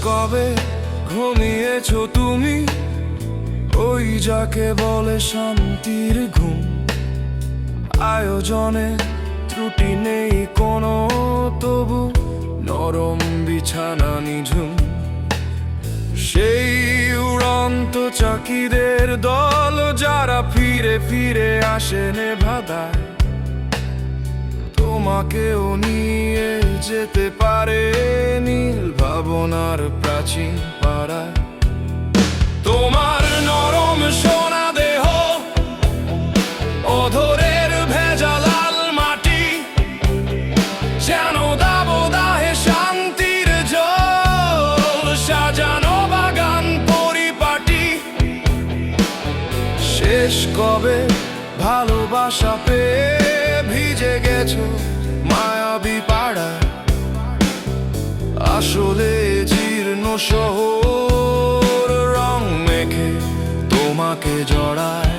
কবে ঘুমিয়েছো তুমি ওই যাকে বলে শান্তির ঘুম? আয়োজনে ত্রুটি নেই কোনো, তবু নরম বিছানা নিঝুম। সেই উড়ন্ত চাকিদের দল যারা ফিরে ফিরে আসেন বাধায়, তোমাকেও নিয়ে যেতে পারে নীল ভাবনার প্রাচীন পাড়ায়। তোমার নরম সোনা দেহ, অধরের ভেজা লাল মাটি, যেন দাবদাহে শান্তির জল, সাজানো বাগান পরিপাটি। শেষ কবে ভালোবাসা পেয়ে ভিজে গেছো মায়াবী পাড়ায়? আসলে জীর্ণ শহর রং মেখে তোমাকে জড়ায়।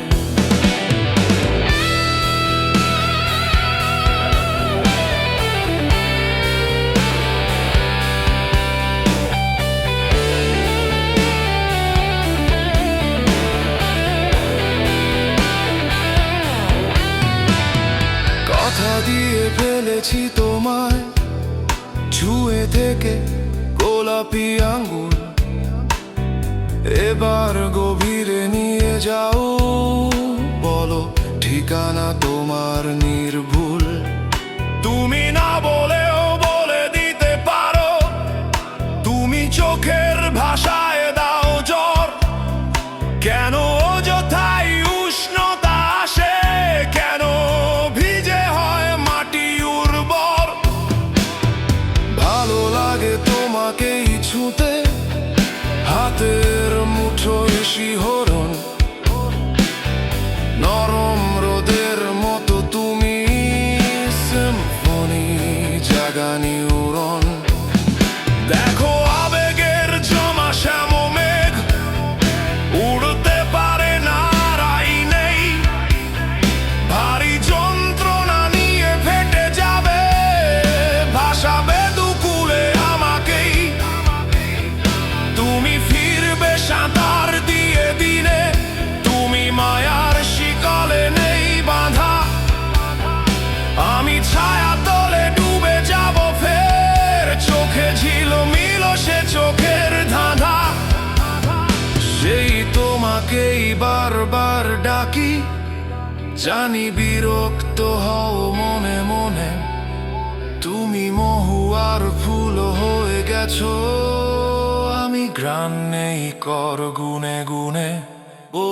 কথা দিয়ে ফেলেছি তোমায় ছুঁয়ে থেকে গোলাপি আঙ্গুল, এবার গভীরে নিয়ে যাও, বলো ঠিকানা তোমার নির্ভুল। তুমি না বলেও বলে দিতে পারো, তুমি চোখের ভাষায় দাও জ্বর। কেন অযথাই উষ্ণতা আসে, কেন ভিজে হয় মাটি উর্বর? ভালো লাগে তোমাকেই ছুঁতে, হাতের মুঠোয় শিহরণ, নরম রোদের মতো তুমি সিম্ফনি জাগানি উড়ন। দেখো আবেগের জমা শ্যাম মেঘ, উড়তে পারে না রাই নেই, ভারী যন্ত্রণা নিয়ে ফেটে যাবে, ভাসাবে দুকুলে আমাকেই। তুমি ফিরবে সাঁতার দিয়ে দিনে, তুমি মায়ার শিকলে নেই বাঁধা, আমি ছায়া তলে ডুবে যাব ফের, চোখে ঝিলমিল সে চোখের ধাঁধা। সেই তোমাকেই বারবার ডাকি, জানি বিরক্ত হও মনে মনে, তুমি মহুয়ার ফুল হয়ে গেছো, আমি ঘ্রাণ নেই কর গুনে গুনে। ও